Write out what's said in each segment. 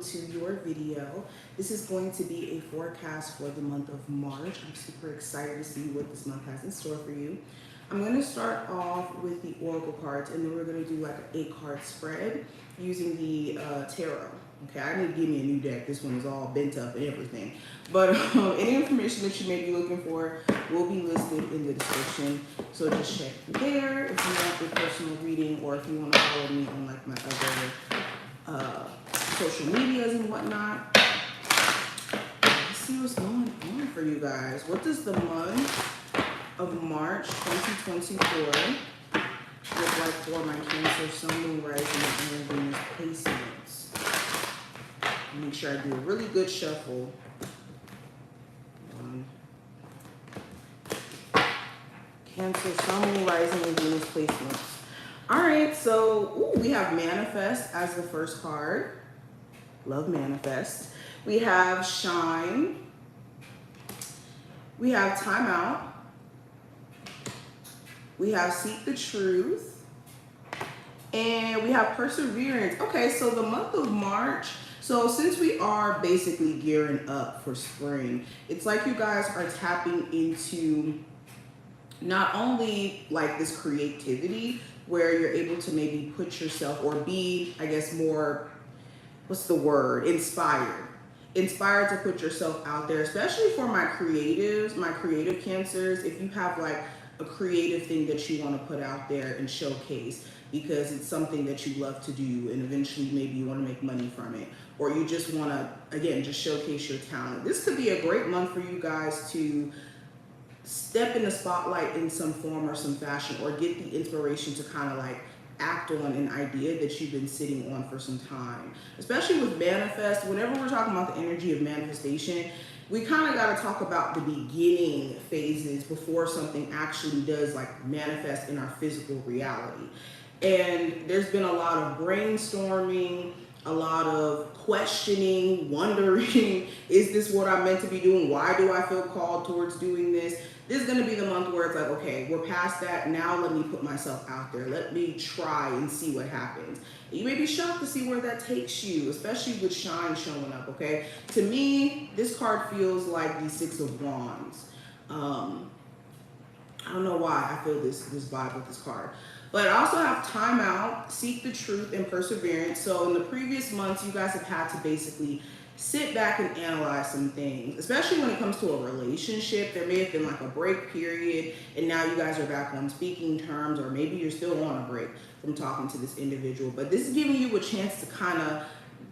to your video. This is going to be a forecast for the month of March. I'm super excited to see what this month has in store for you. I'm going to start off with the Oracle cards, and then we're going to do like an 8-card spread using the tarot. Okay, I need to give me a new deck. This one is all bent up and everything. But any information that you may be looking for will be listed in the description. So just check there if you want the personal reading, or if you want to follow me on like my other social medias and whatnot. Let's see what's going on for you guys. What does the month of March 2024 look like for my Cancer, Sun, Moon, Rising, and Venus placements? Make sure I do a really good shuffle. Cancer, Sun, Moon, Rising, and Venus placements. All right, so we have Manifest as the first card. Love Manifest. We have Shine. We have Time Out. We have Seek the Truth. And we have Perseverance. Okay, so the month of March, so since we are basically gearing up for spring, it's like you guys are tapping into not only like this creativity where you're able to maybe put yourself or be, I guess, more, what's the word, inspired to put yourself out there, especially for my creatives, my creative Cancers. If you have like a creative thing that you want to put out there and showcase because it's something that you love to do, and eventually maybe you want to make money from it, or you just want to, again, just showcase your talent. This could be a great month for you guys to step in the spotlight in some form or some fashion, or get the inspiration to kind of like act on an idea that you've been sitting on for some time. Especially with Manifest, whenever we're talking about the energy of manifestation, we kind of got to talk about the beginning phases before something actually does like manifest in our physical reality. And there's been a lot of brainstorming, a lot of questioning, wondering, is this what I'm meant to be doing? Why do I feel called towards doing this? This is going to be the month where it's like, okay, we're past that. Now let me put myself out there. Let me try and see what happens. You may be shocked to see where that takes you, especially with Shine showing up, okay? To me, this card feels like the 6 of Wands. I don't know why I feel this vibe with this card. But I also have Time Out, Seek the Truth, and Perseverance. So in the previous months, you guys have had to basically sit back and analyze some things, especially when it comes to a relationship. There may have been like a break period, and now you guys are back on speaking terms, or maybe you're still on a break from talking to this individual. But this is giving you a chance to kind of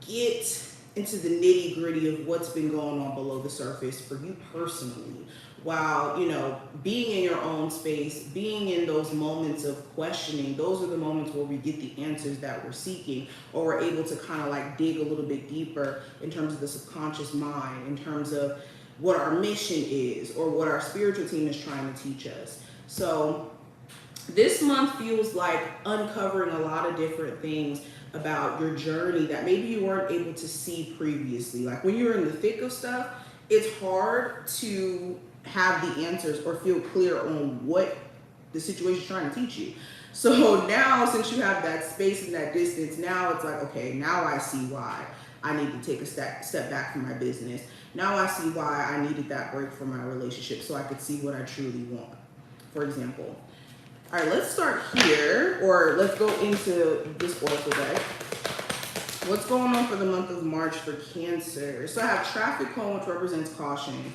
get into the nitty gritty of what's been going on below the surface for you personally, while, you know, being in your own space, being in those moments of questioning. Those are the moments where we get the answers that we're seeking, or we're able to kind of like dig a little bit deeper in terms of the subconscious mind, in terms of what our mission is, or what our spiritual team is trying to teach us. So this month feels like uncovering a lot of different things about your journey that maybe you weren't able to see previously. Like when you're in the thick of stuff, it's hard to have the answers or feel clear on what the situation is trying to teach you. So now, since you have that space and that distance, now it's like, okay, now I see why I need to take a step back from my business. Now I see why I needed that break from my relationship, so I could see what I truly want, for example. All right, let's start here, or let's go into this Oracle deck. What's going on for the month of March for Cancer? So I have Traffic Cone, which represents caution.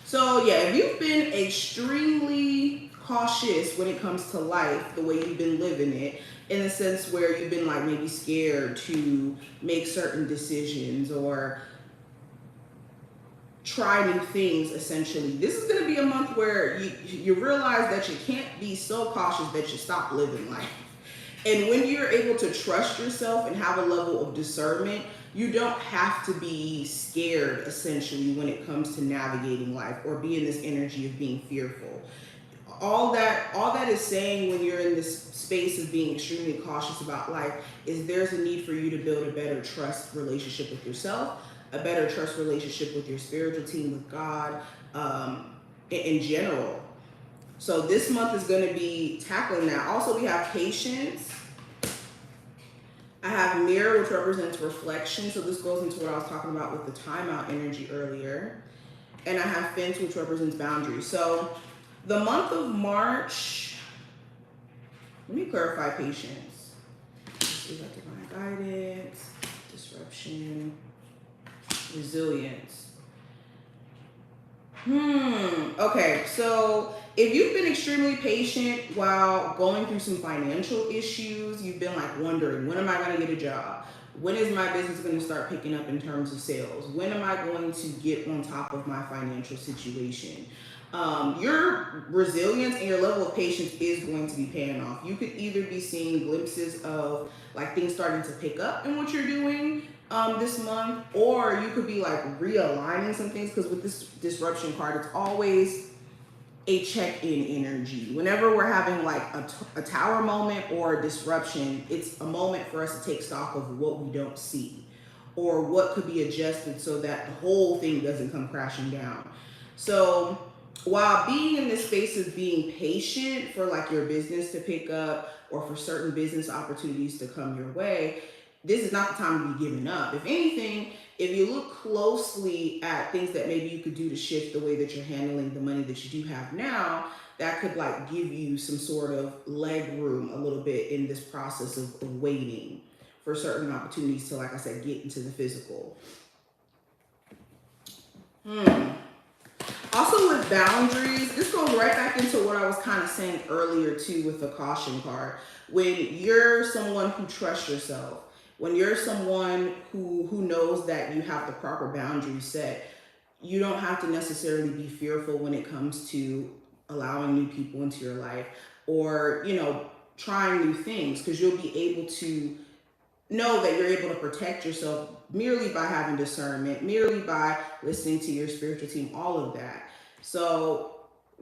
So yeah, if you've been extremely cautious when it comes to life, the way you've been living it, in a sense where you've been like maybe scared to make certain decisions or try new things, essentially, this is going to be a month where you realize that you can't be so cautious that you stop living life. And when you're able to trust yourself and have a level of discernment, you don't have to be scared, essentially, when it comes to navigating life or be in this energy of being fearful. All that is saying, when you're in this space of being extremely cautious about life, is there's a need for you to build a better trust relationship with yourself, a better trust relationship with your spiritual team, with God, in general. So this month is going to be tackling that. Also, we have patience. I have mirror, which represents reflection. So this goes into what I was talking about with the timeout energy earlier. And I have fence, which represents boundaries. So the month of March, let me clarify patience. Let's see, like divine guidance, disruption, resilience. Okay, so if you've been extremely patient while going through some financial issues, you've been like wondering, when am I going to get a job? When is my business going to start picking up in terms of sales? When am I going to get on top of my financial situation? Your resilience and your level of patience is going to be paying off. You could either be seeing glimpses of like things starting to pick up in what you're doing this month, or you could be like realigning some things, because with this disruption card, it's always a check-in energy. Whenever we're having like a tower moment or a disruption, it's a moment for us to take stock of what we don't see or what could be adjusted so that the whole thing doesn't come crashing down. So while being in this space of being patient for like your business to pick up or for certain business opportunities to come your way, this is not the time to be giving up. If anything, if you look closely at things that maybe you could do to shift the way that you're handling the money that you do have now, that could like give you some sort of leg room a little bit in this process of waiting for certain opportunities to, like I said, get into the physical. Also with boundaries, this goes right back into what I was kind of saying earlier too with the caution card. When you're someone who trusts yourself, when you're someone who knows that you have the proper boundaries set, you don't have to necessarily be fearful when it comes to allowing new people into your life or, you know, trying new things, because you'll be able to know that you're able to protect yourself merely by having discernment, merely by listening to your spiritual team, all of that. So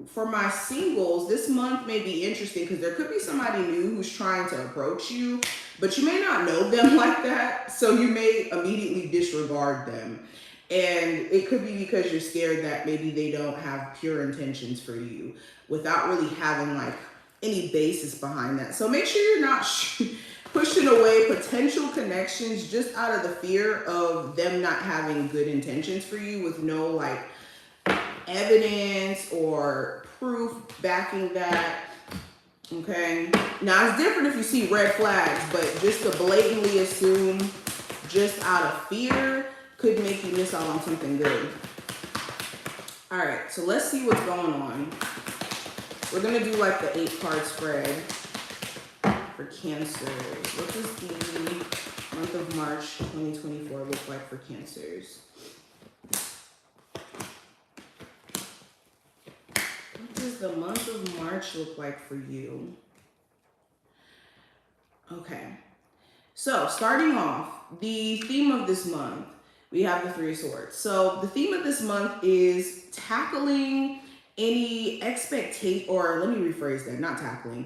for my singles, this month may be interesting because there could be somebody new who's trying to approach you, but you may not know them like that. So you may immediately disregard them. And it could be because you're scared that maybe they don't have pure intentions for you without really having like any basis behind that. So make sure you're not pushing away potential connections just out of the fear of them not having good intentions for you with no like evidence or proof backing that. Okay, now it's different if you see red flags, but just to blatantly assume just out of fear could make you miss out on something good. All right, so let's see what's going on. We're gonna do like the 8-card spread for Cancer. What does the month of March 2024 look like for Cancers? What does the month of March look like for you? Okay, so starting off, the theme of this month, we have the 3 of Swords. So the theme of this month is tackling any expectation, or let me rephrase that, not tackling.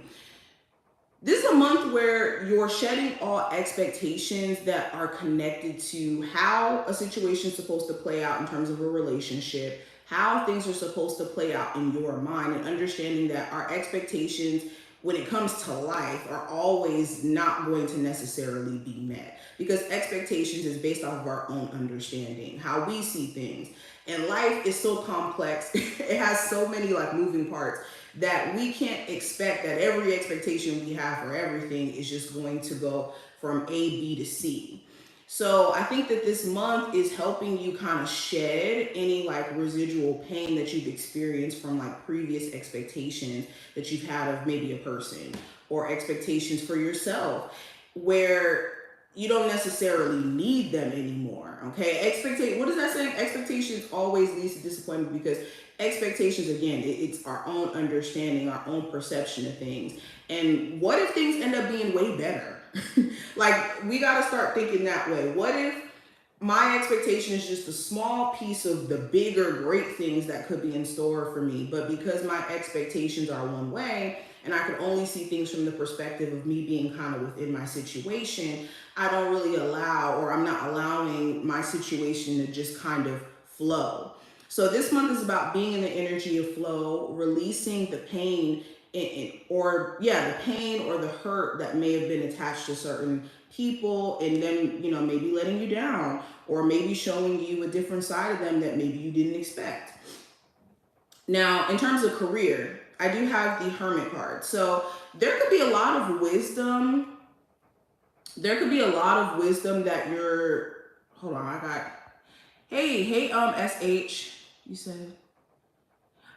This is a month where you're shedding all expectations that are connected to how a situation is supposed to play out in terms of a relationship, how things are supposed to play out in your mind, and understanding that our expectations when it comes to life are always not going to necessarily be met, because expectations is based off of our own understanding, how we see things. And life is so complex. It has so many like moving parts that we can't expect that every expectation we have for everything is just going to go from A, B to C. So I think that this month is helping you kind of shed any like residual pain that you've experienced from like previous expectations that you've had of maybe a person, or expectations for yourself where you don't necessarily need them anymore. Okay, what is that saying? Expectations always leads to disappointment, because expectations, again, it's our own understanding, our own perception of things. And what if things end up being way better? Like, we got to start thinking that way. What if my expectation is just a small piece of the bigger great things that could be in store for me, but because my expectations are one way and I can only see things from the perspective of me being kind of within my situation, I don't really allow, or I'm not allowing my situation to just kind of flow. So this month is about being in the energy of flow, releasing the pain or yeah, the pain or the hurt that may have been attached to certain people, and them, maybe letting you down, or maybe showing you a different side of them that maybe you didn't expect. Now, in terms of career, I do have the Hermit card. So there could be a lot of wisdom. There could be a lot of wisdom that you're. Hold on, I got. Hey, SH. You said.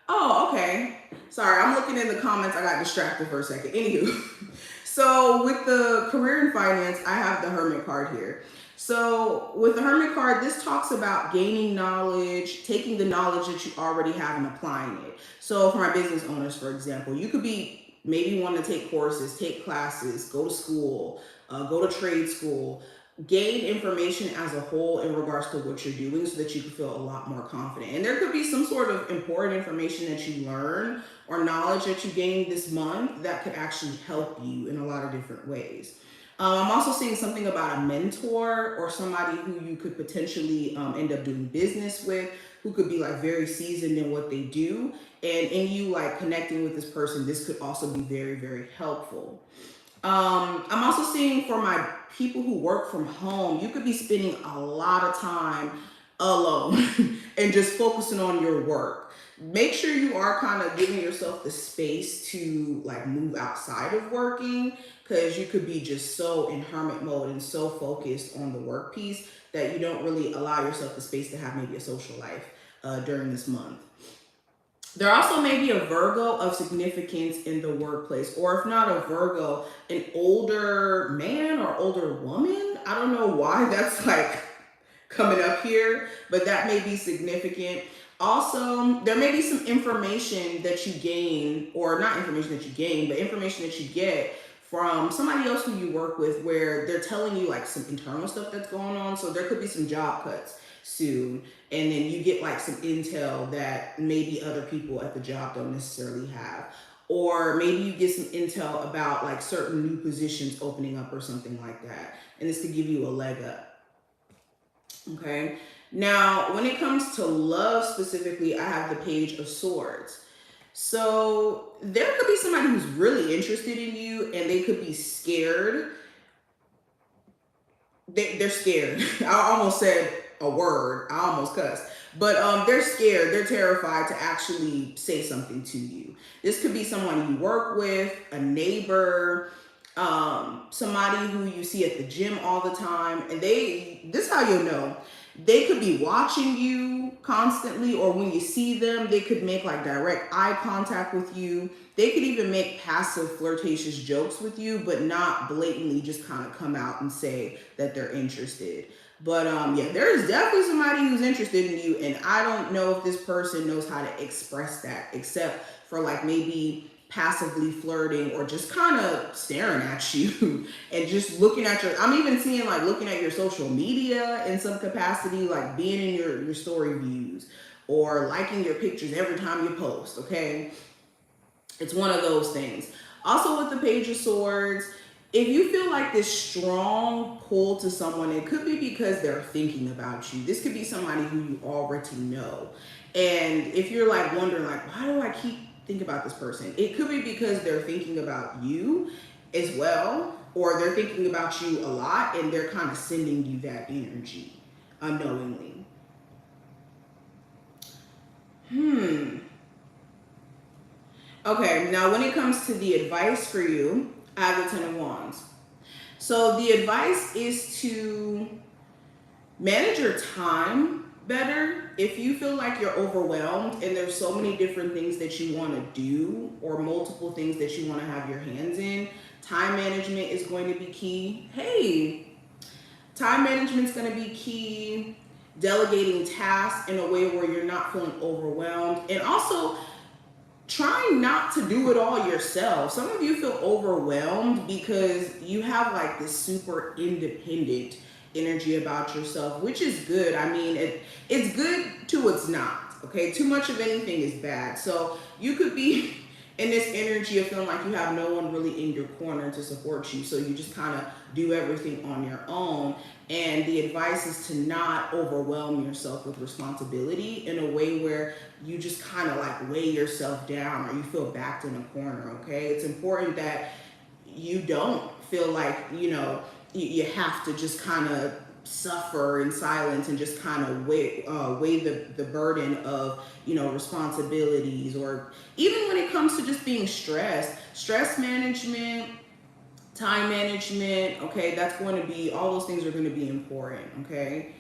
Oh, okay. Sorry, I'm looking in the comments. I got distracted for a second. Anywho, so with the career and finance, I have the Hermit card here. So with the Hermit card, this talks about gaining knowledge, taking the knowledge that you already have and applying it. So for my business owners, for example, you could be maybe wanting to take courses, take classes, go to school, go to trade school, gain information as a whole in regards to what you're doing so that you can feel a lot more confident. And there could be some sort of important information that you learn or knowledge that you gain this month that could actually help you in a lot of different ways. I'm also seeing something about a mentor or somebody who you could potentially end up doing business with, who could be like very seasoned in what they do. And in you like connecting with this person, this could also be very, very helpful. I'm also seeing for my people who work from home, you could be spending a lot of time alone and just focusing on your work. Make sure you are kind of giving yourself the space to like move outside of working, because you could be just so in hermit mode and so focused on the work piece that you don't really allow yourself the space to have maybe a social life during this month. There also may be a Virgo of significance in the workplace, or if not a Virgo, an older man or older woman. I don't know why that's like coming up here, but that may be significant. Also, there may be some information that you gain, or not information that you gain, but information that you get from somebody else who you work with, where they're telling you like some internal stuff that's going on. So there could be some job cuts soon, and then you get like some intel that maybe other people at the job don't necessarily have, or maybe you get some intel about like certain new positions opening up or something like that, and this could give you a leg up. Okay, now when it comes to love specifically, I have the Page of Swords. So there could be somebody who's really interested in you, and they could be scared. They're scared. I almost said a word. I almost cussed. But they're scared. They're terrified to actually say something to you. This could be someone you work with, a neighbor, somebody who you see at the gym all the time. And this is how you'll know. They could be watching you constantly, or when you see them, they could make like direct eye contact with you. They could even make passive flirtatious jokes with you, but not blatantly just kind of come out and say that they're interested. But yeah, there is definitely somebody who's interested in you, and I don't know if this person knows how to express that, except for like maybe passively flirting or just kind of staring at you and just looking at I'm even seeing like looking at your social media in some capacity, like being in your story views or liking your pictures every time you post. Okay, it's one of those things. Also with the Page of Swords, if you feel like this strong pull to someone, it could be because they're thinking about you. This could be somebody who you already know. And if you're like wondering like, why do I keep thinking about this person? It could be because they're thinking about you as well, or they're thinking about you a lot and they're kind of sending you that energy unknowingly. Okay, now when it comes to the advice for you, I have the Ten of Wands. So the advice is to manage your time better. If you feel like you're overwhelmed and there's so many different things that you want to do, or multiple things that you want to have your hands in, time management is going to be key. Hey, time management is going to be key. Delegating tasks in a way where you're not feeling overwhelmed, and also trying not to do it all yourself. Some of you feel overwhelmed because you have like this super independent energy about yourself, which is good. I mean, it's good to it's not. Okay, too much of anything is bad. So you could be in this energy of feeling like you have no one really in your corner to support you. So you just kind of do everything on your own. And the advice is to not overwhelm yourself with responsibility in a way where you just kind of like weigh yourself down or you feel backed in a corner, okay? It's important that you don't feel like, you know, you have to just kind of suffer in silence and just kind of weigh the burden of, you know, responsibilities, or even when it comes to just being stress management, time management, okay, that's going to be, all those things are going to be important, okay?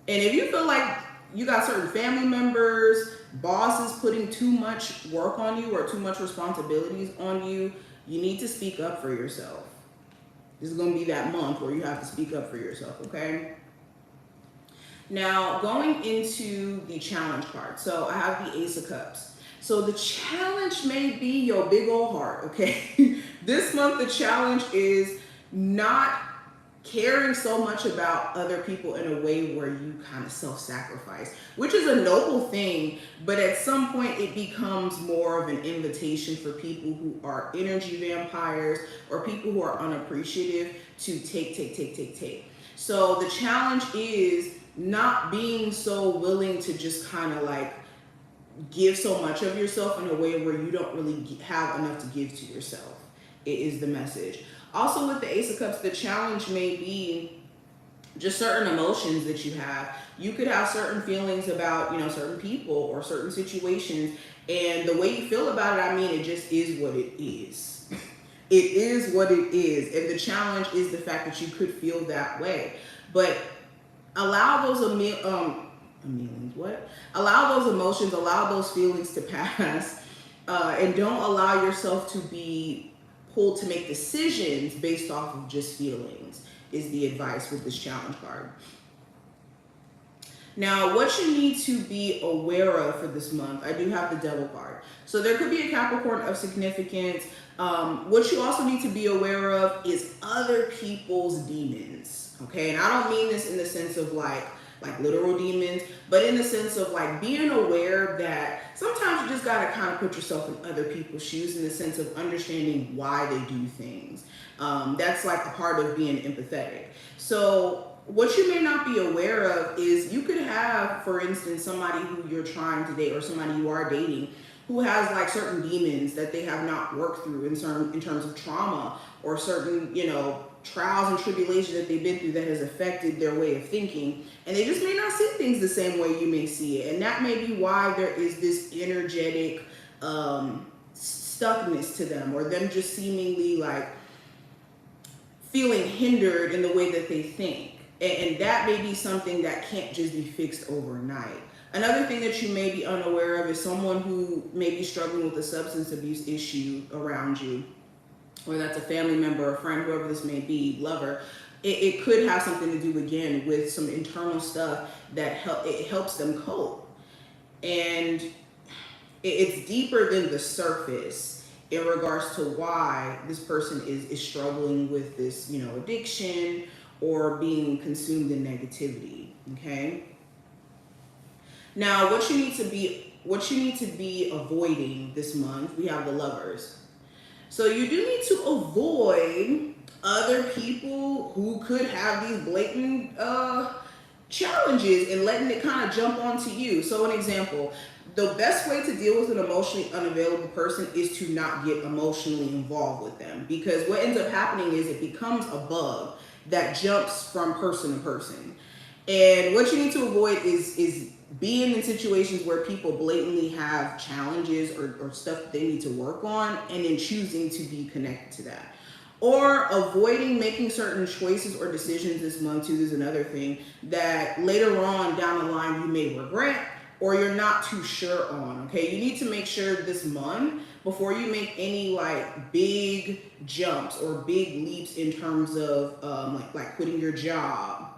And if you feel like you got certain family members, bosses putting too much work on you or too much responsibilities on you, you need to speak up for yourself. This is going to be that month where you have to speak up for yourself, okay? Now, going into the challenge card. So I have the Ace of Cups. So the challenge may be your big old heart, okay? This month, the challenge is not caring so much about other people in a way where you kind of self-sacrifice, which is a noble thing, but at some point it becomes more of an invitation for people who are energy vampires or people who are unappreciative to take. So the challenge is not being so willing to just kind of like give so much of yourself in a way where you don't really have enough to give to yourself. It is the message. Also with the Ace of Cups, the challenge may be just certain emotions that you have. You could have certain feelings about, you know, certain people or certain situations, and the way you feel about it, I mean, it just is what it is. It is what it is. And the challenge is the fact that you could feel that way. But allow those allow those emotions, allow those feelings to pass, and don't allow yourself to be pulled to make decisions based off of just feelings, is the advice with this challenge card. Now, what you need to be aware of for this month, I do have the Devil card. So there could be a Capricorn of significance. What you also need to be aware of is other people's demons, okay? And I don't mean this in the sense of like literal demons, but in the sense of like being aware that sometimes you just gotta kind of put yourself in other people's shoes, in the sense of understanding why they do things. That's like a part of being empathetic. So what you may not be aware of is you could have, for instance, somebody who you're trying to date or somebody you are dating who has like certain demons that they have not worked through in terms of trauma or certain, you know, trials and tribulations that they've been through that has affected their way of thinking, and they just may not see things the same way you may see it. And that may be why there is this energetic stuckness to them, or them just seemingly like feeling hindered in the way that they think. And that may be something that can't just be fixed overnight. Another thing that you may be unaware of is someone who may be struggling with a substance abuse issue around you, whether that's a family member, a friend, whoever this may be, lover. It could have something to do, again, with some internal stuff that helps them cope. And it's deeper than the surface in regards to why this person is struggling with this, you know, addiction or being consumed in negativity, okay? Now, what you need to be avoiding this month, we have the Lovers. So you do need to avoid other people who could have these blatant challenges and letting it kind of jump onto you. So an example, the best way to deal with an emotionally unavailable person is to not get emotionally involved with them, because what ends up happening is it becomes a bug that jumps from person to person. And what you need to avoid is being in situations where people blatantly have challenges or stuff that they need to work on, and then choosing to be connected to that. Or avoiding making certain choices or decisions this month too is another thing that later on down the line you may regret or you're not too sure on, okay? You need to make sure this month, before you make any like big jumps or big leaps in terms of like quitting your job,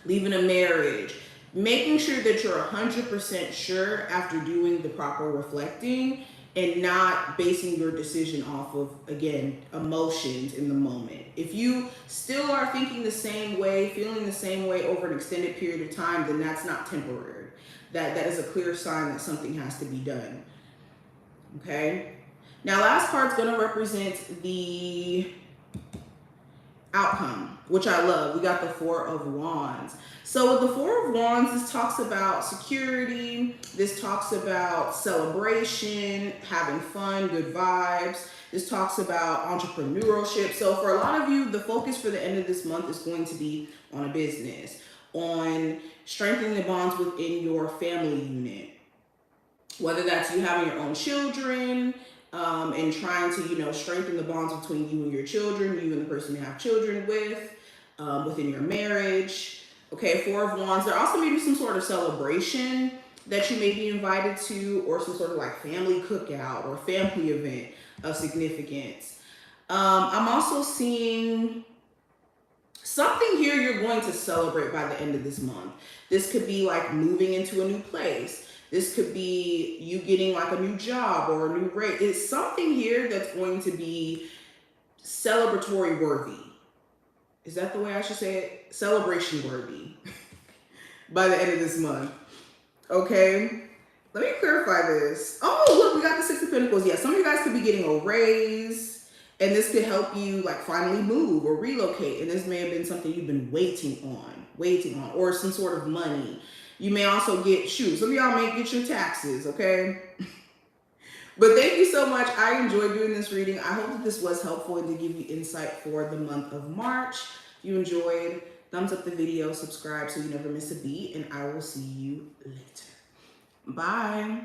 leaving a marriage, making sure that you're 100% sure after doing the proper reflecting and not basing your decision off of, again, emotions in the moment. If you still are thinking the same way, feeling the same way over an extended period of time, then that's not temporary. That is a clear sign that something has to be done. okay? Now, last card's gonna represent the outcome, which I love. We got the Four of Wands. So with the Four of Wands, this talks about security. This talks about celebration, having fun, good vibes. This talks about entrepreneurship. So for a lot of you, the focus for the end of this month is going to be on a business, on strengthening the bonds within your family unit. Whether that's you having your own children, and trying to, strengthen the bonds between you and your children, you and the person you have children with, within your marriage. Okay, Four of Wands. There also may be some sort of celebration that you may be invited to, or some sort of like family cookout or family event of significance. I'm also seeing something here you're going to celebrate by the end of this month. This could be like moving into a new place. This could be you getting like a new job or a new rate. It's something here that's going to be celebratory worthy. Is that the way I should say it? Celebration worthy by the end of this month. Okay. Let me clarify this. Oh, look, we got the Six of Pentacles. Yeah, some of you guys could be getting a raise, and this could help you like finally move or relocate. And this may have been something you've been waiting on, or some sort of money. You may also get, some of y'all may get your taxes, okay? But thank you so much. I enjoyed doing this reading. I hope that this was helpful and to give you insight for the month of March. If you enjoyed, thumbs up the video, subscribe so you never miss a beat, and I will see you later. Bye.